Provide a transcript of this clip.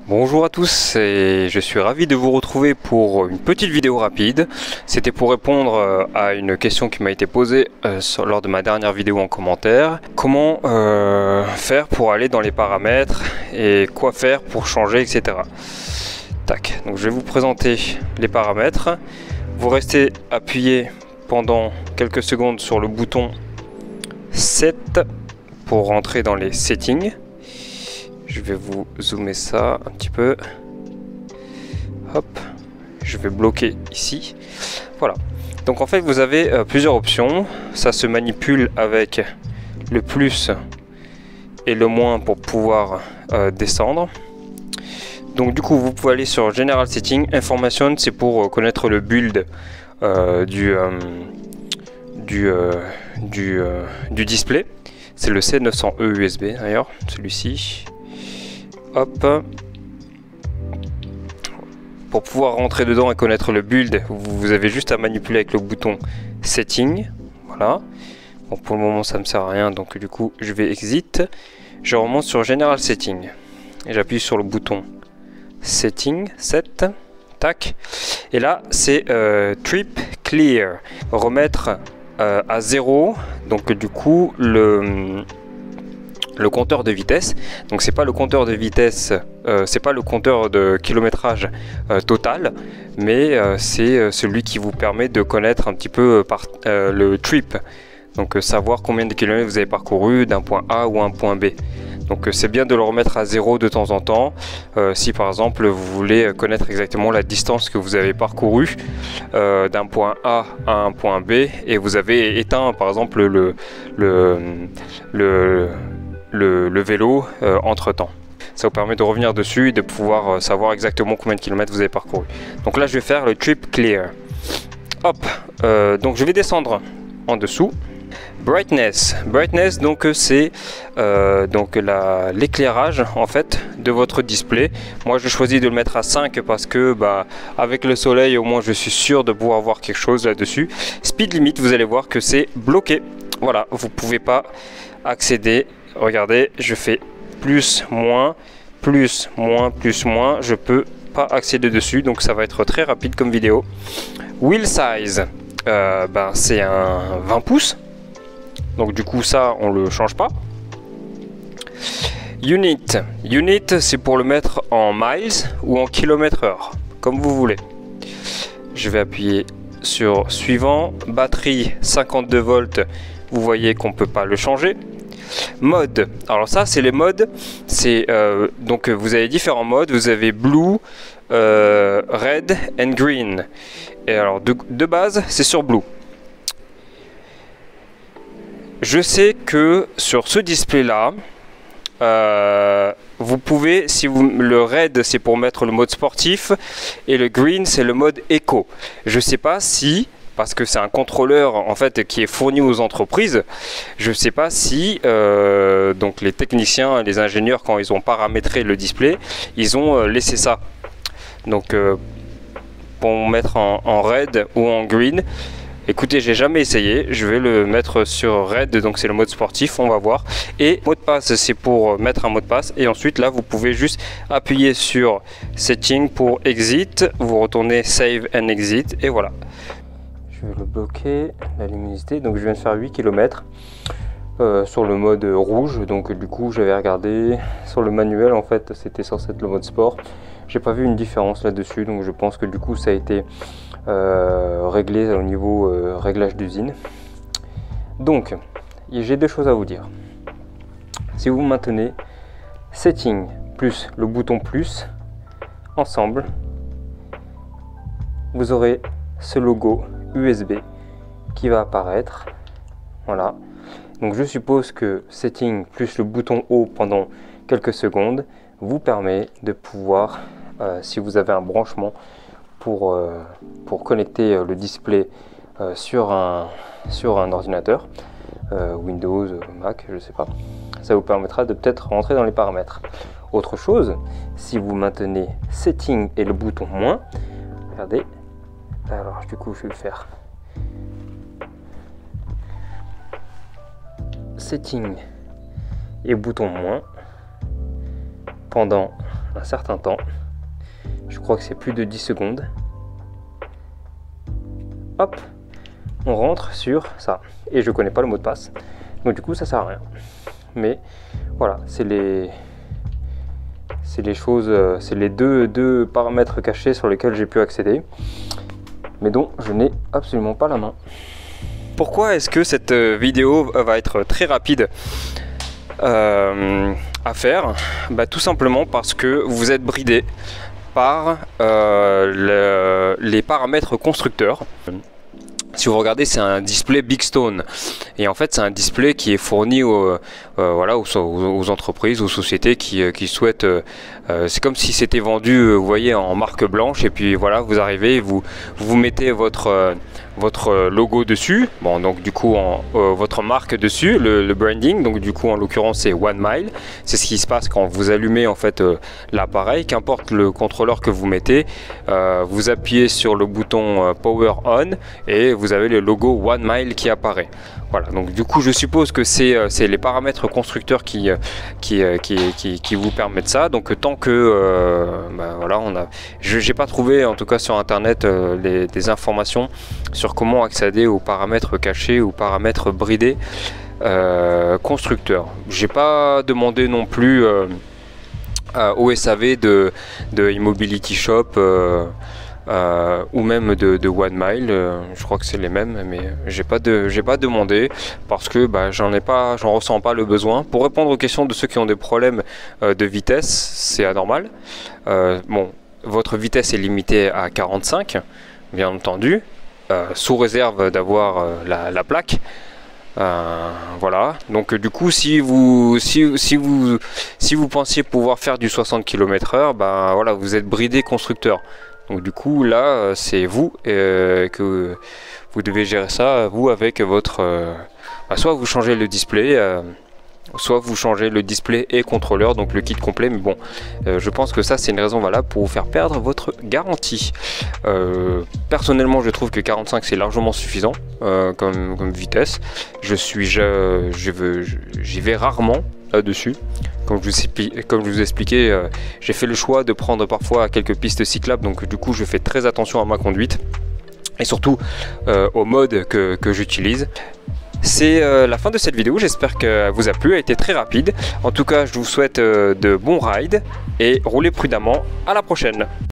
Bonjour à tous et je suis ravi de vous retrouver pour une petite vidéo rapide. C'était pour répondre à une question qui m'a été posée lors de ma dernière vidéo en commentaire. Comment faire pour aller dans les paramètres et quoi faire pour changer, etc. Tac, donc je vais vous présenter les paramètres. Vous restez appuyé pendant quelques secondes sur le bouton 7 pour rentrer dans les settings. Je vais vous zoomer ça un petit peu. Hop, je vais bloquer ici. Voilà. Donc en fait, vous avez plusieurs options. Ça se manipule avec le plus et le moins pour pouvoir descendre. Donc du coup, vous pouvez aller sur General Setting. Information, c'est pour connaître le build du display. C'est le C900E USB d'ailleurs, celui-ci. Hop, pour pouvoir rentrer dedans et connaître le build, vous avez juste à manipuler avec le bouton Setting. Voilà. Bon, pour le moment ça me sert à rien, donc du coup je vais exit. Je remonte sur General Setting et j'appuie sur le bouton Setting, Set, tac. Et là c'est Trip Clear, remettre à 0. Donc du coup le compteur de vitesse, donc c'est pas le compteur de vitesse, c'est pas le compteur de kilométrage total, mais c'est celui qui vous permet de connaître un petit peu le trip, donc savoir combien de kilomètres vous avez parcouru d'un point A ou un point B. Donc c'est bien de le remettre à 0 de temps en temps, si par exemple vous voulez connaître exactement la distance que vous avez parcourue d'un point A à un point B et vous avez éteint par exemple le vélo entre temps. Ça vous permet de revenir dessus et de pouvoir savoir exactement combien de kilomètres vous avez parcouru. Donc là je vais faire le trip clear. Hop, donc je vais descendre en dessous. Brightness, donc c'est l'éclairage en fait de votre display. Moi je choisis de le mettre à 5 parce que avec le soleil au moins je suis sûr de pouvoir voir quelque chose là-dessus. Speed limit, vous allez voir que c'est bloqué. Voilà, vous pouvez pas accéder. Regardez, je fais plus, moins, plus, moins, plus, moins. Je peux pas accéder dessus, donc ça va être très rapide comme vidéo. Wheel size, c'est un 20 pouces. Donc du coup ça, on le change pas. Unit, c'est pour le mettre en miles ou en kilomètres/heure, comme vous voulez. Je vais appuyer sur suivant. Batterie 52 volts. Vous voyez qu'on peut pas le changer. Mode, alors ça c'est les modes, c'est donc vous avez différents modes, vous avez blue, red and green, et alors de base c'est sur blue. Je sais que sur ce display là vous pouvez, le red c'est pour mettre le mode sportif et le green c'est le mode éco. Je sais pas si, parce que c'est un contrôleur en fait qui est fourni aux entreprises. Je ne sais pas si donc les techniciens, les ingénieurs, quand ils ont paramétré le display, ils ont laissé ça. Donc pour mettre en red ou en green. Écoutez, j'ai jamais essayé. Je vais le mettre sur red, donc c'est le mode sportif. On va voir. Et mot de passe, c'est pour mettre un mot de passe. Et ensuite là, vous pouvez juste appuyer sur Setting pour exit. Vous retournez Save and Exit et voilà. Je vais le bloquer, la luminosité, donc je viens de faire 8 km sur le mode rouge, donc du coup j'avais regardé sur le manuel, en fait c'était censé être le mode sport. J'ai pas vu une différence là-dessus, donc je pense que du coup ça a été réglé au niveau réglage d'usine. Donc j'ai deux choses à vous dire. Si vous maintenez Setting plus le bouton plus ensemble, vous aurez ce logo USB qui va apparaître. Voilà, donc je suppose que Setting plus le bouton haut pendant quelques secondes vous permet de pouvoir si vous avez un branchement pour connecter le display sur un ordinateur Windows, Mac, je sais pas, ça vous permettra de peut-être rentrer dans les paramètres. Autre chose, si vous maintenez Setting et le bouton moins, regardez. Alors du coup je vais le faire Setting et bouton moins pendant un certain temps. Je crois que c'est plus de 10 secondes. Hop, on rentre sur ça. Et je connais pas le mot de passe. Donc du coup ça sert à rien. Mais voilà, c'est les choses, c'est les deux paramètres cachés sur lesquels j'ai pu accéder, mais dont je n'ai absolument pas la main. Pourquoi est-ce que cette vidéo va être très rapide à faire? Tout simplement parce que vous êtes bridé par les paramètres constructeurs. Si vous regardez, c'est un display Big Stone, et en fait c'est un display qui est fourni voilà, aux entreprises, aux sociétés qui souhaitent, c'est comme si c'était vendu, vous voyez, en marque blanche, et puis voilà, vous arrivez, vous mettez votre logo dessus, bon, donc du coup votre marque dessus, le branding, donc du coup en l'occurrence c'est One Mile. C'est ce qui se passe quand vous allumez en fait l'appareil, qu'importe le contrôleur que vous mettez, vous appuyez sur le bouton Power On et vous avez le logo One Mile qui apparaît. Voilà, donc du coup je suppose que c'est les paramètres constructeurs qui vous permettent ça. Donc tant que voilà, j'ai pas trouvé en tout cas sur internet des informations sur comment accéder aux paramètres cachés ou paramètres bridés constructeurs. J'ai pas demandé non plus au SAV de Immobility Shop ou même de One Mile, je crois que c'est les mêmes, mais j'ai pas demandé parce que j'en ressens pas le besoin. Pour répondre aux questions de ceux qui ont des problèmes de vitesse, c'est anormal. Bon, votre vitesse est limitée à 45, bien entendu, sous réserve d'avoir la plaque. Voilà, donc du coup si vous pensiez pouvoir faire du 60 km/h, voilà, vous êtes bridé constructeur. Donc du coup là c'est vous que vous devez gérer ça, vous, avec votre soit vous changez le display, soit vous changez le display et contrôleur, donc le kit complet. Mais bon, je pense que ça c'est une raison valable pour vous faire perdre votre garantie. Personnellement je trouve que 45 c'est largement suffisant comme vitesse. J'y vais rarement là-dessus. Comme je vous expliquais, j'ai fait le choix de prendre parfois quelques pistes cyclables, donc du coup je fais très attention à ma conduite et surtout au mode que j'utilise. C'est la fin de cette vidéo, j'espère qu'elle vous a plu, elle a été très rapide. En tout cas, je vous souhaite de bons rides et roulez prudemment. À la prochaine.